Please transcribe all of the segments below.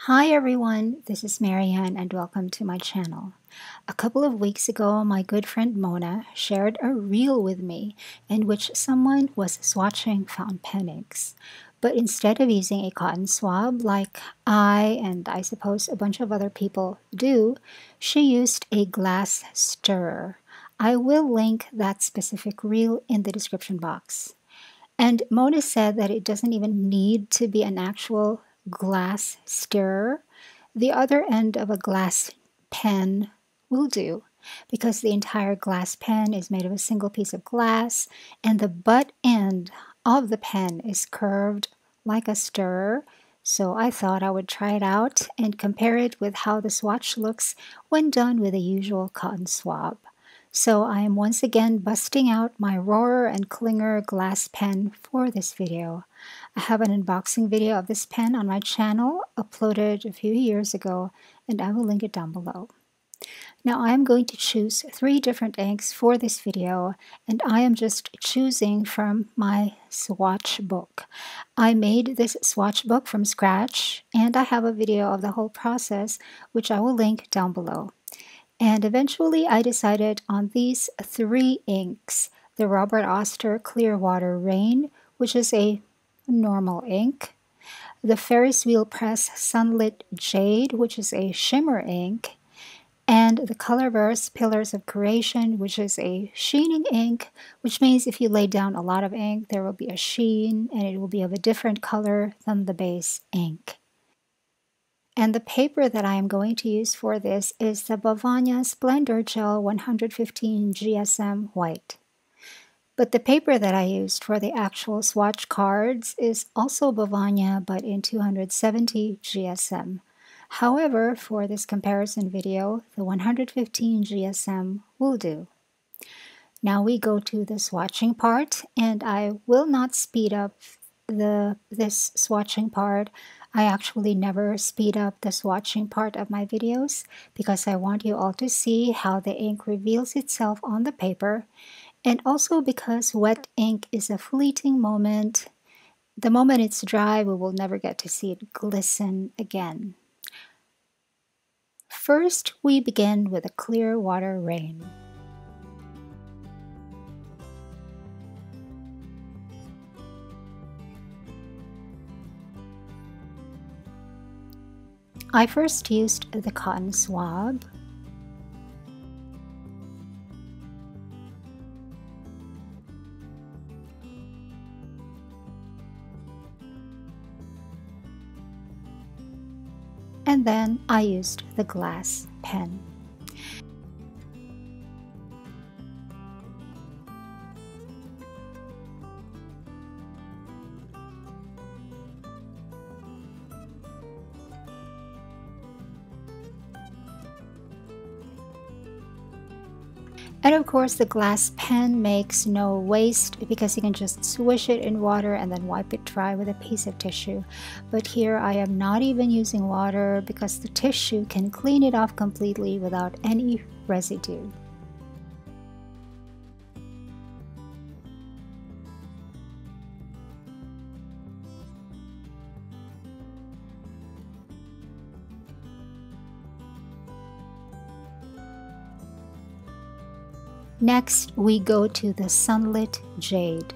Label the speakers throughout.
Speaker 1: Hi everyone, this is Marianne and welcome to my channel. A couple of weeks ago, my good friend Mona shared a reel with me in which someone was swatching fountain pen inks. But instead of using a cotton swab like I suppose a bunch of other people do, she used a glass stirrer. I will link that specific reel in the description box. And Mona said that it doesn't even need to be an actual glass stirrer. The other end of a glass pen will do because the entire glass pen is made of a single piece of glass and the butt end of the pen is curved like a stirrer. So I thought I would try it out and compare it with how the swatch looks when done with a usual cotton swab. So I am once again busting out my Rohrer and Klinger glass pen for this video. I have an unboxing video of this pen on my channel, uploaded a few years ago, and I will link it down below. Now I am going to choose 3 different inks for this video, and I am just choosing from my swatch book. I made this swatch book from scratch, and I have a video of the whole process, which I will link down below. And eventually I decided on these 3 inks. The Robert Oster Clearwater Rain, which is a normal ink. The Ferris Wheel Press Sunlit Jade, which is a shimmer ink. And the Colorverse Pillars of Creation, which is a sheening ink, which means if you lay down a lot of ink, there will be a sheen and it will be of a different color than the base ink. And the paper that I am going to use for this is the Bavania Splendor Gel 115 GSM White. But the paper that I used for the actual swatch cards is also Bavania, but in 270 GSM. However, for this comparison video, the 115 GSM will do. Now we go to the swatching part, and I will not speed up this swatching part. I actually never speed up the swatching part of my videos because I want you all to see how the ink reveals itself on the paper, and also because wet ink is a fleeting moment. The moment it's dry, we will never get to see it glisten again. First, we begin with a Clearwater Rain. I first used the cotton swab. And then I used the glass pen. And of course, the glass pen makes no waste because you can just swish it in water and then wipe it dry with a piece of tissue. But here I am not even using water because the tissue can clean it off completely without any residue. Next, we go to the Sunlit Jade.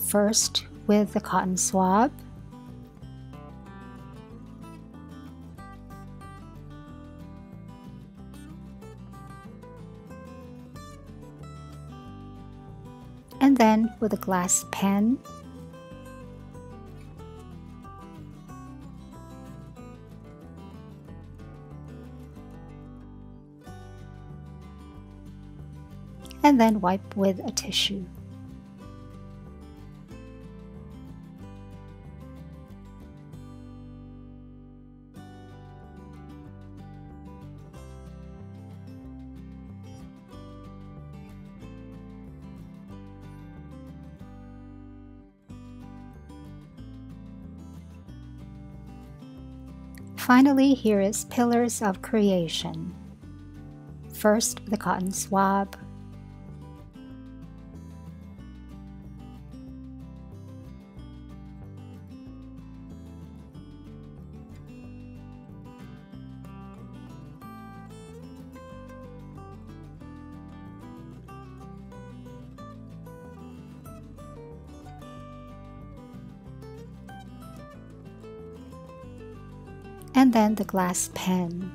Speaker 1: First with the cotton swab. And then with a glass pen. And then wipe with a tissue. Finally, here is Pillars of Creation. First, the cotton swab. and then the glass pen.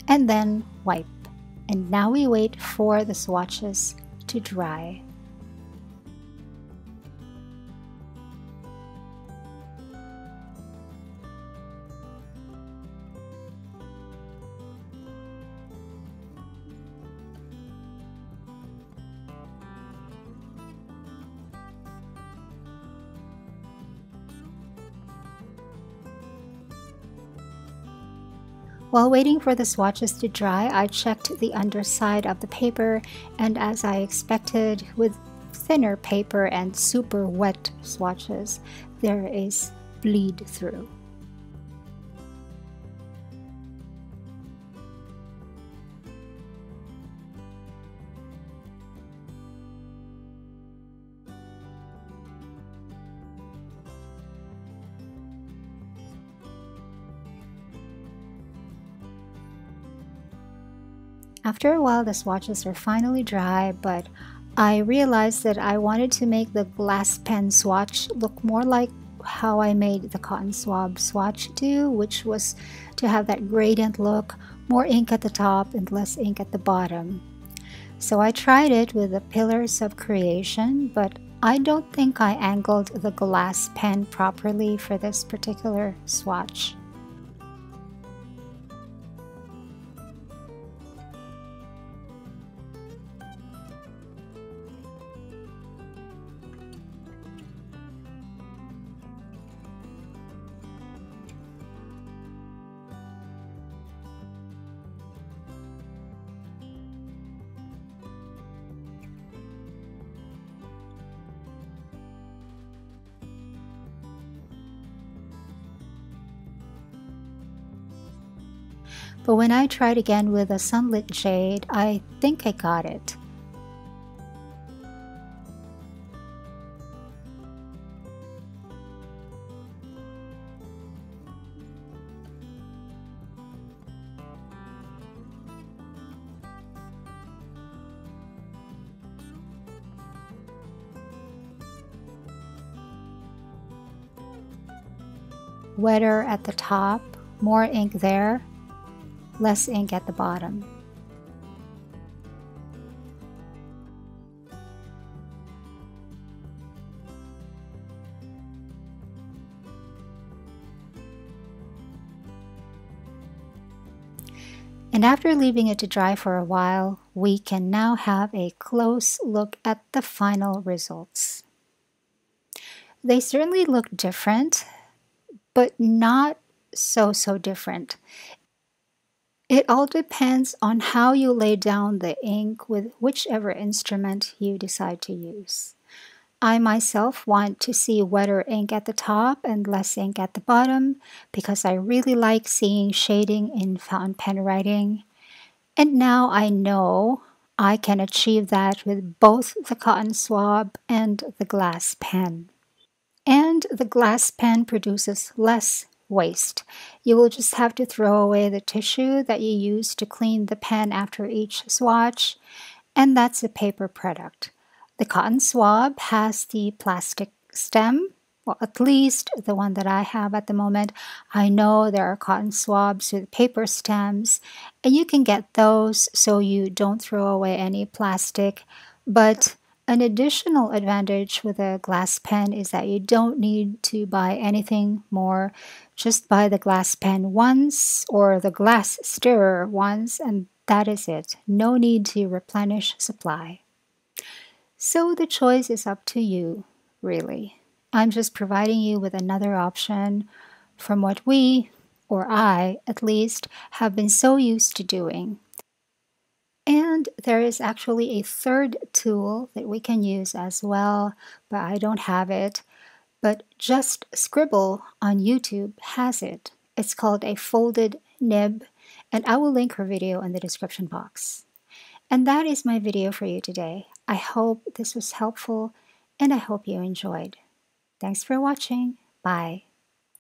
Speaker 1: And then wipe. And now we wait for the swatches to dry. While waiting for the swatches to dry, I checked the underside of the paper, and as I expected, with thinner paper and super wet swatches, there is bleed through. After a while, the swatches are finally dry, but I realized that I wanted to make the glass pen swatch look more like how I made the cotton swab swatch do, which was to have that gradient look, more ink at the top and less ink at the bottom. So I tried it with the pillars of creation, but I don't think I angled the glass pen properly for this particular swatch. But when I tried again with a Sunlit Jade, I think I got it. Wetter at the top, more ink there, less ink at the bottom. And after leaving it to dry for a while, we can now have a close look at the final results. They certainly look different, but not so different. It all depends on how you lay down the ink with whichever instrument you decide to use. I myself want to see wetter ink at the top and less ink at the bottom because I really like seeing shading in fountain pen writing. And now I know I can achieve that with both the cotton swab and the glass pen. And the glass pen produces less waste. You will just have to throw away the tissue that you use to clean the pen after each swatch, and that's a paper product. The cotton swab has the plastic stem, well, at least the one that I have at the moment. I know there are cotton swabs with paper stems, and you can get those so you don't throw away any plastic, but an additional advantage with a glass pen is that you don't need to buy anything more. Just buy the glass pen once or the glass stirrer once, and that is it. No need to replenish supply. So the choice is up to you, really. I'm just providing you with another option from what we, or I at least, have been so used to doing. And there is actually a third tool that we can use as well, but I don't have it. But Just Scribble on YouTube has it. It's called a folded nib, and I will link her video in the description box. And that is my video for you today. I hope this was helpful, and I hope you enjoyed. Thanks for watching. Bye.